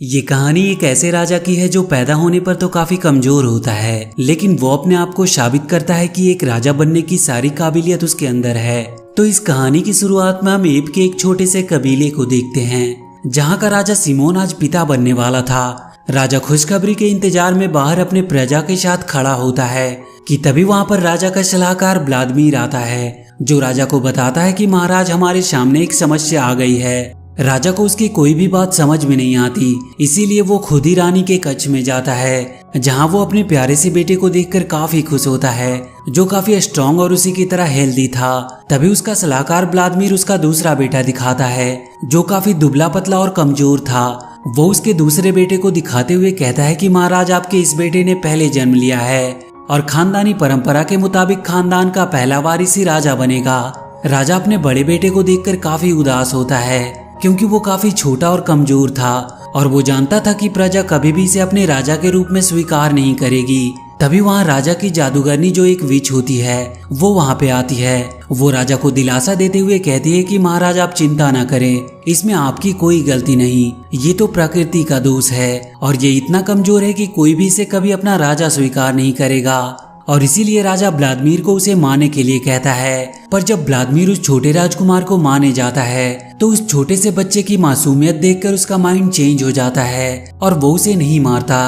ये कहानी एक ऐसे राजा की है जो पैदा होने पर तो काफी कमजोर होता है, लेकिन वो अपने आप को साबित करता है कि एक राजा बनने की सारी काबिलियत उसके अंदर है। तो इस कहानी की शुरुआत में हम एब के एक छोटे से कबीले को देखते हैं, जहाँ का राजा सिमोन आज पिता बनने वाला था। राजा खुशखबरी के इंतजार में बाहर अपने प्रजा के साथ खड़ा होता है कि तभी वहाँ पर राजा का सलाहकार व्लादिमीर आता है, जो राजा को बताता है कि महाराज, हमारे सामने एक समस्या आ गई है। राजा को उसकी कोई भी बात समझ में नहीं आती, इसीलिए वो खुद ही रानी के कक्ष में जाता है, जहां वो अपने प्यारे से बेटे को देखकर काफी खुश होता है, जो काफी स्ट्रांग और उसी की तरह हेल्दी था। तभी उसका सलाहकार व्लादिमीर उसका दूसरा बेटा दिखाता है, जो काफी दुबला पतला और कमजोर था। वो उसके दूसरे बेटे को दिखाते हुए कहता है कि महाराज, आपके इस बेटे ने पहले जन्म लिया है और खानदानी परंपरा के मुताबिक खानदान का पहला वारिस ही राजा बनेगा। राजा अपने बड़े बेटे को देखकर काफी उदास होता है, क्योंकि वो काफी छोटा और कमजोर था और वो जानता था कि प्रजा कभी भी इसे अपने राजा के रूप में स्वीकार नहीं करेगी। तभी वहाँ राजा की जादूगरनी, जो एक विच होती है, वो वहाँ पे आती है। वो राजा को दिलासा देते हुए कहती है कि महाराज, आप चिंता ना करें, इसमें आपकी कोई गलती नहीं, ये तो प्रकृति का दोष है और ये इतना कमजोर है कि कोई भी इसे कभी अपना राजा स्वीकार नहीं करेगा। और इसीलिए राजा व्लादिमीर को उसे मारने के लिए कहता है। पर जब व्लादिमीर उस छोटे राजकुमार को मारने जाता है तो उस छोटे से बच्चे की मासूमियत देखकर उसका माइंड चेंज हो जाता है और वो उसे नहीं मारता।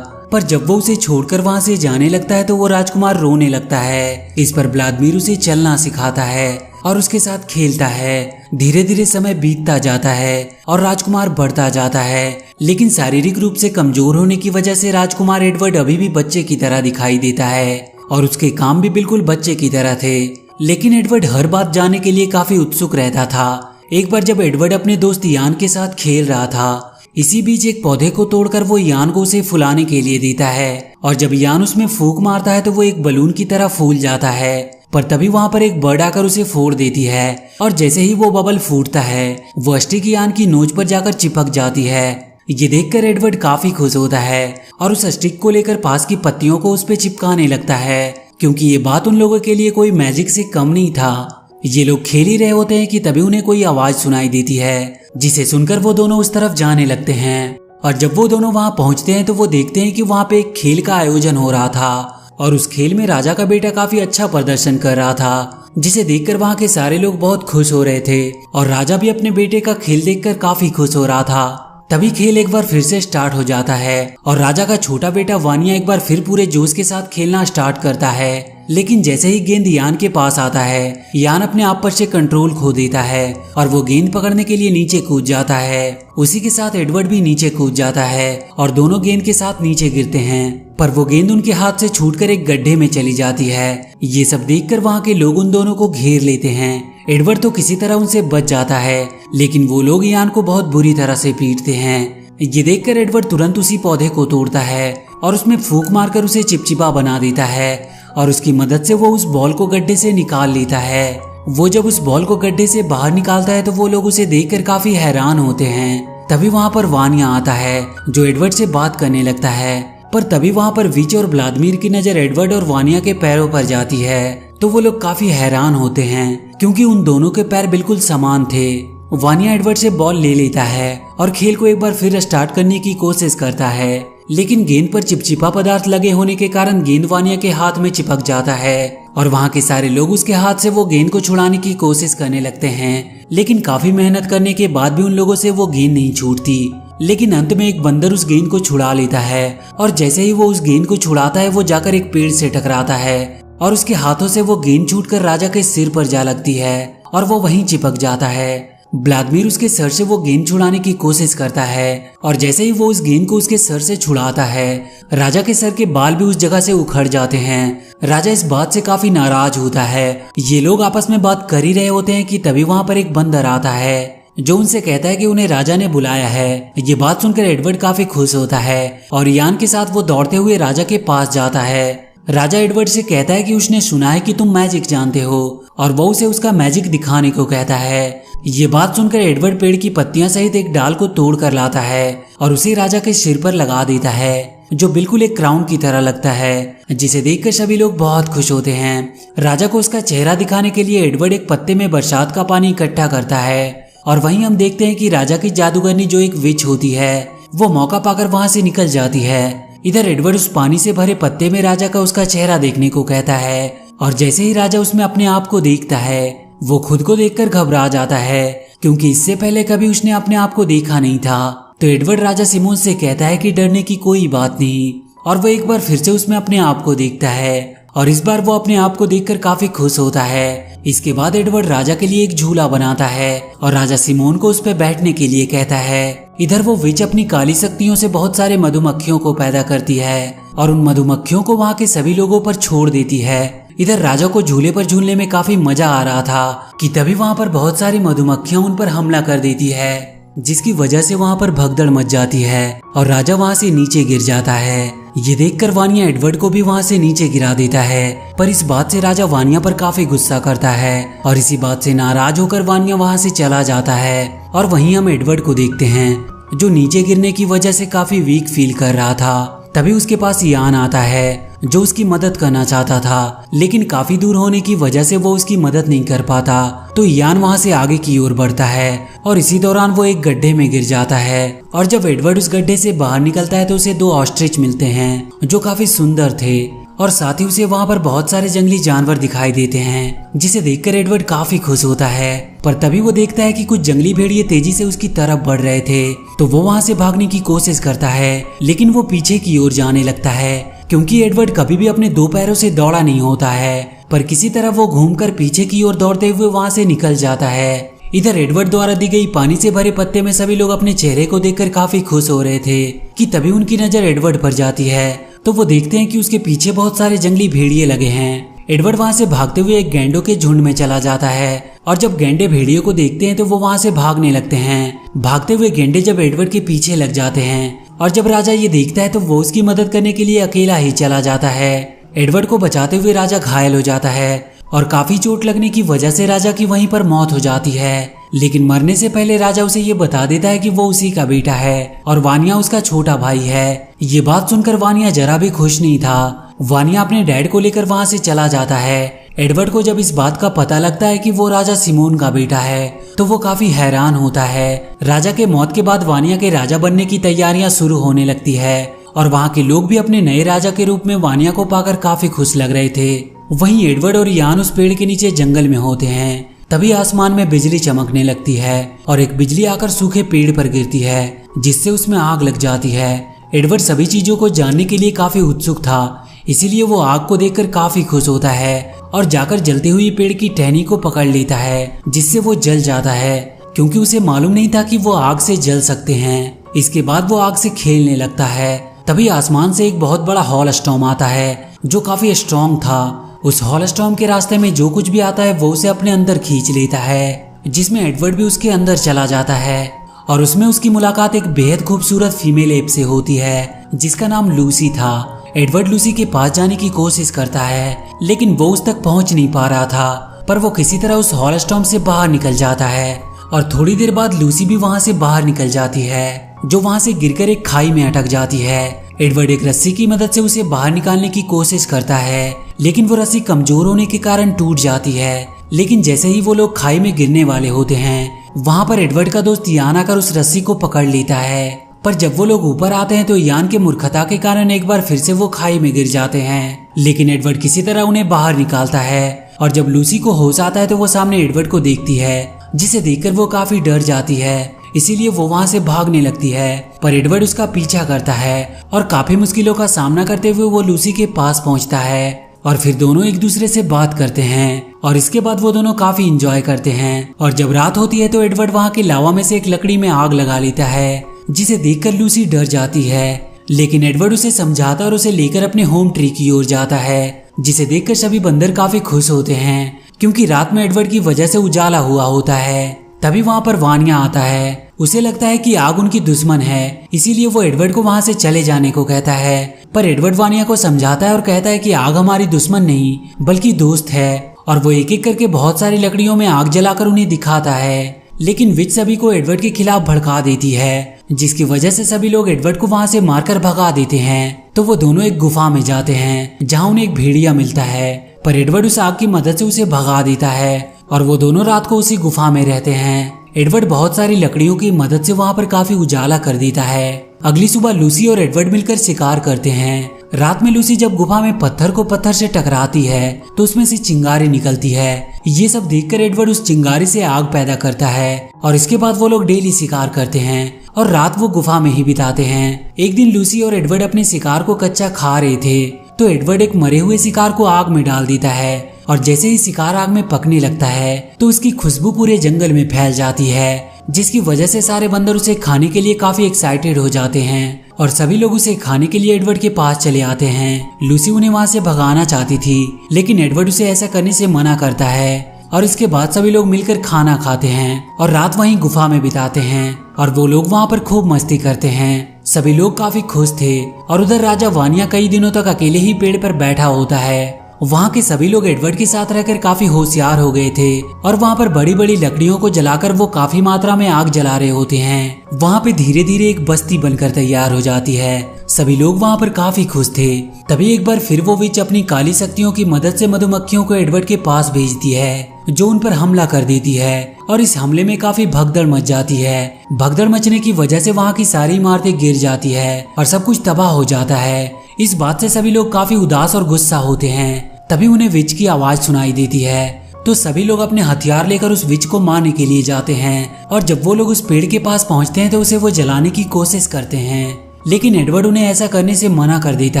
पर जब वो उसे छोड़कर वहां से जाने लगता है तो वो राजकुमार रोने लगता है। इस पर व्लादिमीर उसे चलना सिखाता है और उसके साथ खेलता है। धीरे धीरे समय बीतता जाता है और राजकुमार बढ़ता जाता है, लेकिन शारीरिक रूप से कमजोर होने की वजह से राजकुमार एडवर्ड अभी भी बच्चे की तरह दिखाई देता है और उसके काम भी बिल्कुल बच्चे की तरह थे। लेकिन एडवर्ड हर बात जानने के लिए काफी उत्सुक रहता था। एक बार जब एडवर्ड अपने दोस्त यान के साथ खेल रहा था, इसी बीच एक पौधे को तोड़कर वो यान को उसे फुलाने के लिए देता है और जब यान उसमें फूंक मारता है तो वो एक बलून की तरह फूल जाता है। पर तभी वहाँ पर एक बर्ड आकर उसे फोड़ देती है और जैसे ही वो बबल फूटता है वो स्टिक यान की नोच पर जाकर चिपक जाती है। ये देखकर एडवर्ड काफी खुश होता है और उस स्टिक को लेकर पास की पत्तियों को उस पे चिपकाने लगता है, क्योंकि ये बात उन लोगों के लिए कोई मैजिक से कम नहीं था। ये लोग खेल ही रहे होते हैं कि तभी उन्हें कोई आवाज सुनाई देती है, जिसे सुनकर वो दोनों उस तरफ जाने लगते हैं। और जब वो दोनों वहां पहुंचते हैं तो वो देखते हैं कि वहां पे एक खेल का आयोजन हो रहा था और उस खेल में राजा का बेटा काफी अच्छा प्रदर्शन कर रहा था, जिसे देखकर वहां के सारे लोग बहुत खुश हो रहे थे और राजा भी अपने बेटे का खेल देखकर काफी खुश हो रहा था। तभी खेल एक बार फिर से स्टार्ट हो जाता है और राजा का छोटा बेटा वानिया एक बार फिर पूरे जोश के साथ खेलना स्टार्ट करता है। लेकिन जैसे ही गेंद यान के पास आता है, यान अपने आप पर से कंट्रोल खो देता है और वो गेंद पकड़ने के लिए नीचे कूद जाता है। उसी के साथ एडवर्ड भी नीचे कूद जाता है और दोनों गेंद के साथ नीचे गिरते हैं, पर वो गेंद उनके हाथ से छूटकर एक गड्ढे में चली जाती है। ये सब देखकर वहाँ के लोग उन दोनों को घेर लेते हैं। एडवर्ड तो किसी तरह उनसे बच जाता है, लेकिन वो लोग यान को बहुत बुरी तरह से पीटते हैं। ये देखकर एडवर्ड तुरंत उसी पौधे को तोड़ता है और उसमें फूंक मारकर उसे चिपचिपा बना देता है और उसकी मदद से वो उस बॉल को गड्ढे से निकाल लेता है। वो जब उस बॉल को गड्ढे से बाहर निकालता है तो वो लोग उसे देखकर काफी हैरान होते हैं। तभी वहाँ पर वानिया आता है, जो एडवर्ड से बात करने लगता है। पर तभी वहाँ पर विच और व्लादिमीर की नजर एडवर्ड और वानिया के पैरों पर जाती है, तो वो लोग काफी हैरान होते हैं, क्योंकि उन दोनों के पैर बिल्कुल समान थे। वानिया एडवर्ड से बॉल ले लेता है और खेल को एक बार फिर स्टार्ट करने की कोशिश करता है, लेकिन गेंद पर चिपचिपा पदार्थ लगे होने के कारण गेंद वानिया के हाथ में चिपक जाता है और वहाँ के सारे लोग उसके हाथ से वो गेंद को छुड़ाने की कोशिश करने लगते हैं। लेकिन काफी मेहनत करने के बाद भी उन लोगों से वो गेंद नहीं छूटती। लेकिन अंत में एक बंदर उस गेंद को छुड़ा लेता है और जैसे ही वो उस गेंद को छुड़ाता है वो जाकर एक पेड़ से टकराता है और उसके हाथों से वो गेंद छूटकर राजा के सिर पर जा लगती है और वो वहीं चिपक जाता है। व्लादिमीर उसके सर से वो गेंद छुड़ाने की कोशिश करता है और जैसे ही वो उस गेंद को उसके सर से छुड़ाता है, राजा के सर के बाल भी उस जगह से उखड़ जाते हैं। राजा इस बात से काफी नाराज होता है। ये लोग आपस में बात कर ही रहे होते हैं कि तभी वहाँ पर एक बंदर आता है, जो उनसे कहता है कि उन्हें राजा ने बुलाया है। ये बात सुनकर एडवर्ड काफी खुश होता है और यान के साथ वो दौड़ते हुए राजा के पास जाता है। राजा एडवर्ड से कहता है कि उसने सुना है कि तुम मैजिक जानते हो और वो उसे उसका मैजिक दिखाने को कहता है। ये बात सुनकर एडवर्ड पेड़ की पत्तियां सहित एक डाल को तोड़ कर लाता है और उसे राजा के सिर पर लगा देता है, जो बिल्कुल एक क्राउन की तरह लगता है, जिसे देखकर सभी लोग बहुत खुश होते हैं। राजा को उसका चेहरा दिखाने के लिए एडवर्ड एक पत्ते में बरसात का पानी इकट्ठा करता है और वहीं हम देखते हैं कि राजा की जादूगरनी, जो एक विच होती है, वो मौका पाकर वहाँ से निकल जाती है। इधर एडवर्ड उस पानी से भरे पत्ते में राजा का उसका चेहरा देखने को कहता है और जैसे ही राजा उसमें अपने आप को देखता है वो खुद को देखकर घबरा जाता है, क्योंकि इससे पहले कभी उसने अपने आप को देखा नहीं था। तो एडवर्ड राजा सिमोन से कहता है कि डरने की कोई बात नहीं, और वो एक बार फिर से उसमें अपने आप को देखता है और इस बार वो अपने आप को देखकर काफी खुश होता है। इसके बाद एडवर्ड राजा के लिए एक झूला बनाता है और राजा सिमोन को उस पर बैठने के लिए कहता है। इधर वो विच अपनी काली शक्तियों से बहुत सारे मधुमक्खियों को पैदा करती है और उन मधुमक्खियों को वहाँ के सभी लोगों पर छोड़ देती है। इधर राजा को झूले पर झूलने में काफी मजा आ रहा था कि तभी वहाँ पर बहुत सारी मधुमक्खियां उन पर हमला कर देती है, जिसकी वजह से वहाँ पर भगदड़ मच जाती है और राजा वहाँ से नीचे गिर जाता है। ये देखकर वानिया एडवर्ड को भी वहाँ से नीचे गिरा देता है, पर इस बात से राजा वानिया पर काफी गुस्सा करता है और इसी बात से नाराज होकर वानिया वहाँ से चला जाता है। और वहीं हम एडवर्ड को देखते हैं जो नीचे गिरने की वजह से काफी वीक फील कर रहा था। तभी उसके पास यान आता है जो उसकी मदद करना चाहता था, लेकिन काफी दूर होने की वजह से वो उसकी मदद नहीं कर पाता। तो यान वहाँ से आगे की ओर बढ़ता है और इसी दौरान वो एक गड्ढे में गिर जाता है। और जब एडवर्ड उस गड्ढे से बाहर निकलता है तो उसे 2 ऑस्ट्रिच मिलते हैं जो काफी सुंदर थे और साथ ही उसे वहाँ पर बहुत सारे जंगली जानवर दिखाई देते हैं, जिसे देखकर एडवर्ड काफी खुश होता है। पर तभी वो देखता है कि कुछ जंगली भेड़िए तेजी से उसकी तरफ बढ़ रहे थे, तो वो वहाँ से भागने की कोशिश करता है, लेकिन वो पीछे की ओर जाने लगता है, क्योंकि एडवर्ड कभी भी अपने 2 पैरों से दौड़ा नहीं होता है। पर किसी तरह वो घूमकर पीछे की ओर दौड़ते हुए वहाँ से निकल जाता है। इधर एडवर्ड द्वारा दी गई पानी से भरे पत्ते में सभी लोग अपने चेहरे को देखकर काफी खुश हो रहे थे कि तभी उनकी नजर एडवर्ड पर जाती है। तो वो देखते हैं कि उसके पीछे बहुत सारे जंगली भेड़िए लगे हैं। एडवर्ड वहाँ से भागते हुए एक गैंडों के झुंड में चला जाता है और जब गैंडे भेड़ियों को देखते हैं तो वो वहाँ से भागने लगते हैं। भागते हुए गैंडे जब एडवर्ड के पीछे लग जाते हैं और जब राजा ये देखता है तो वो उसकी मदद करने के लिए अकेला ही चला जाता है। एडवर्ड को बचाते हुए राजा घायल हो जाता है और काफी चोट लगने की वजह से राजा की वहीं पर मौत हो जाती है। लेकिन मरने से पहले राजा उसे ये बता देता है कि वो उसी का बेटा है और वानिया उसका छोटा भाई है। ये बात सुनकर वानिया जरा भी खुश नहीं था। वानिया अपने डैड को लेकर वहाँ से चला जाता है। एडवर्ड को जब इस बात का पता लगता है कि वो राजा सिमोन का बेटा है तो वो काफी हैरान होता है। राजा के मौत के बाद वानिया के राजा बनने की तैयारियां शुरू होने लगती है और वहाँ के लोग भी अपने नए राजा के रूप में वानिया को पाकर काफी खुश लग रहे थे। वहीं एडवर्ड और यान उस पेड़ के नीचे जंगल में होते हैं। तभी आसमान में बिजली चमकने लगती है और एक बिजली आकर सूखे पेड़ पर गिरती है, जिससे उसमें आग लग जाती है। एडवर्ड सभी चीजों को जानने के लिए काफी उत्सुक था, इसीलिए वो आग को देखकर काफी खुश होता है और जाकर जलती हुई पेड़ की टहनी को पकड़ लेता है, जिससे वो जल जाता है, क्योंकि उसे मालूम नहीं था कि वो आग से जल सकते हैं। इसके बाद वो आग से खेलने लगता है। तभी आसमान से एक बहुत बड़ा हॉल स्टॉर्म आता है जो काफी स्ट्रॉन्ग था। उस हॉल स्टॉर्म के रास्ते में जो कुछ भी आता है वो उसे अपने अंदर खींच लेता है, जिसमें एडवर्ड भी उसके अंदर चला जाता है और उसमें उसकी मुलाकात एक बेहद खूबसूरत फीमेल एप से होती है जिसका नाम लूसी था। एडवर्ड लूसी के पास जाने की कोशिश करता है, लेकिन वो उस तक पहुंच नहीं पा रहा था, पर वो किसी तरह उस हॉल स्टॉर्म से बाहर निकल जाता है और थोड़ी देर बाद लूसी भी वहां से बाहर निकल जाती है, जो वहां से गिरकर एक खाई में अटक जाती है। एडवर्ड एक रस्सी की मदद से उसे बाहर निकालने की कोशिश करता है, लेकिन वो रस्सी कमजोर होने के कारण टूट जाती है। लेकिन जैसे ही वो लोग खाई में गिरने वाले होते हैं, वहाँ पर एडवर्ड का दोस्त यान आकर उस रस्सी को पकड़ लेता है। पर जब वो लोग ऊपर आते हैं तो यान के मूर्खता के कारण एक बार फिर से वो खाई में गिर जाते हैं, लेकिन एडवर्ड किसी तरह उन्हें बाहर निकालता है। और जब लूसी को होश आता है तो वो सामने एडवर्ड को देखती है, जिसे देखकर वो काफी डर जाती है, इसीलिए वो वहाँ से भागने लगती है। पर एडवर्ड उसका पीछा करता है और काफी मुश्किलों का सामना करते हुए वो लूसी के पास पहुँचता है और फिर दोनों एक दूसरे से बात करते हैं और इसके बाद वो दोनों काफी इंजॉय करते हैं। और जब रात होती है तो एडवर्ड वहाँ के लावा में से एक लकड़ी में आग लगा लेता है, जिसे देखकर लूसी डर जाती है। लेकिन एडवर्ड उसे समझाता और उसे लेकर अपने होम ट्री की ओर जाता है, जिसे देखकर सभी बंदर काफी खुश होते हैं, क्योंकि रात में एडवर्ड की वजह से उजाला हुआ होता है। तभी वहाँ पर वानिया आता है। उसे लगता है कि आग उनकी दुश्मन है, इसीलिए वो एडवर्ड को वहाँ से चले जाने को कहता है। पर एडवर्ड वानिया को समझाता है और कहता है कि आग हमारी दुश्मन नहीं बल्कि दोस्त है, और वो एक एक करके बहुत सारी लकड़ियों में आग जलाकर उन्हें दिखाता है। लेकिन विच सभी को एडवर्ड के खिलाफ भड़का देती है, जिसकी वजह से सभी लोग एडवर्ड को वहाँ से मारकर भगा देते हैं। तो वो दोनों एक गुफा में जाते हैं जहाँ उन्हें एक भेड़िया मिलता है, पर एडवर्ड उस आग की मदद से उसे भगा देता है और वो दोनों रात को उसी गुफा में रहते हैं। एडवर्ड बहुत सारी लकड़ियों की मदद से वहाँ पर काफी उजाला कर देता है अगली सुबह लूसी और एडवर्ड मिलकर शिकार करते हैं। रात में लूसी जब गुफा में पत्थर को पत्थर से टकराती है तो उसमें से चिंगारी निकलती है। ये सब देखकर एडवर्ड उस चिंगारी से आग पैदा करता है और इसके बाद वो लोग डेली शिकार करते हैं और रात वो गुफा में ही बिताते हैं। एक दिन लूसी और एडवर्ड अपने शिकार को कच्चा खा रहे थे तो एडवर्ड एक मरे हुए शिकार को आग में डाल देता है और जैसे ही शिकार आग में पकने लगता है तो उसकी खुशबू पूरे जंगल में फैल जाती है, जिसकी वजह से सारे बंदर उसे खाने के लिए काफी एक्साइटेड हो जाते हैं और सभी लोग उसे खाने के लिए एडवर्ड के पास चले आते हैं। लूसी उन्हें वहां से भगाना चाहती थी लेकिन एडवर्ड उसे ऐसा करने से मना करता है और इसके बाद सभी लोग मिलकर खाना खाते हैं और रात वहीं गुफा में बिताते हैं और वो लोग वहां पर खूब मस्ती करते हैं। सभी लोग काफी खुश थे और उधर राजा वानिया कई दिनों तक अकेले ही पेड़ पर बैठा होता है। वहाँ के सभी लोग एडवर्ड के साथ रहकर काफी होशियार हो गए थे और वहाँ पर बड़ी बड़ी लकड़ियों को जलाकर वो काफी मात्रा में आग जला रहे होते हैं। वहाँ पे धीरे धीरे एक बस्ती बनकर तैयार हो जाती है। सभी लोग वहाँ पर काफी खुश थे। तभी एक बार फिर वो विच अपनी काली शक्तियों की मदद से मधुमक्खियों को एडवर्ड के पास भेजती है जो उन पर हमला कर देती है और इस हमले में काफी भगदड़ मच जाती है। भगदड़ मचने की वजह से वहाँ की सारी इमारतें गिर जाती है और सब कुछ तबाह हो जाता है। इस बात से सभी लोग काफी उदास और गुस्सा होते हैं। तभी उन्हें विच की आवाज सुनाई देती है तो सभी लोग अपने हथियार लेकर उस विच को मारने के लिए जाते हैं और जब वो लोग उस पेड़ के पास पहुंचते हैं तो उसे वो जलाने की कोशिश करते हैं लेकिन एडवर्ड उन्हें ऐसा करने से मना कर देता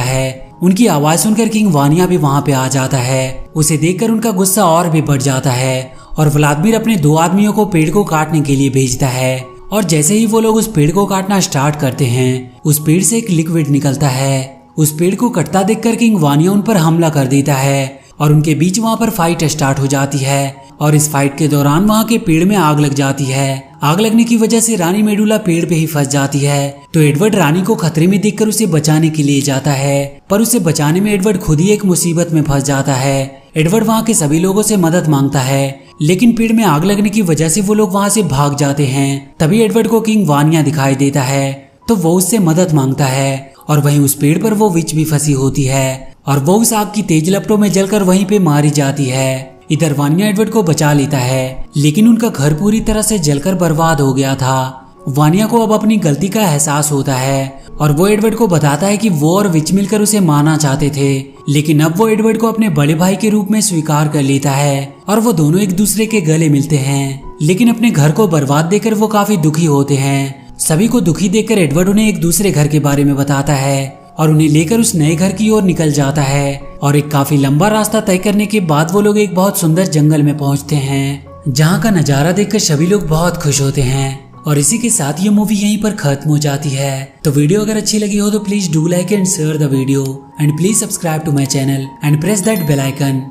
है। उनकी आवाज सुनकर किंग वानिया भी वहां पे आ जाता है। उसे देखकर उनका गुस्सा और भी बढ़ जाता है और व्लादिमीर अपने 2 आदमियों को पेड़ को काटने के लिए भेजता है और जैसे ही वो लोग उस पेड़ को काटना स्टार्ट करते हैं उस पेड़ से एक लिक्विड निकलता है। उस पेड़ को कटता देखकर किंग वानिया उन पर हमला कर देता है और उनके बीच वहां पर फाइट स्टार्ट हो जाती है और इस फाइट के दौरान वहां के पेड़ में आग लग जाती है। आग लगने की वजह से रानी मेडुला पेड़ पे ही फंस जाती है तो एडवर्ड रानी को खतरे में देखकर उसे बचाने के लिए जाता है पर उसे बचाने में एडवर्ड खुद ही एक मुसीबत में फंस जाता है। एडवर्ड वहां के सभी लोगों से मदद मांगता है लेकिन पेड़ में आग लगने की वजह से वो लोग वहां से भाग जाते हैं। तभी एडवर्ड को किंग वानिया दिखाई देता है तो वो उससे मदद मांगता है और वहीं उस पेड़ पर वो विच भी फंसी होती है और वो उस आग की तेज लपटों में जलकर वहीं पे मारी जाती है। इधर वानिया एडवर्ड को बचा लेता है लेकिन उनका घर पूरी तरह से जलकर बर्बाद हो गया था। वानिया को अब अपनी गलती का एहसास होता है और वो एडवर्ड को बताता है कि वो और विच मिलकर उसे मारना चाहते थे लेकिन अब वो एडवर्ड को अपने बड़े भाई के रूप में स्वीकार कर लेता है और वो दोनों एक दूसरे के गले मिलते हैं। लेकिन अपने घर को बर्बाद देखकर वो काफी दुखी होते हैं। सभी को दुखी देखकर एडवर्ड उन्हें एक दूसरे घर के बारे में बताता है और उन्हें लेकर उस नए घर की ओर निकल जाता है और एक काफी लंबा रास्ता तय करने के बाद वो लोग एक बहुत सुंदर जंगल में पहुंचते हैं जहां का नजारा देखकर सभी लोग बहुत खुश होते हैं। और इसी के साथ ये मूवी यहीं पर खत्म हो जाती है। तो वीडियो अगर अच्छी लगी हो तो please do like and share the video and please subscribe to my channel and press that bell icon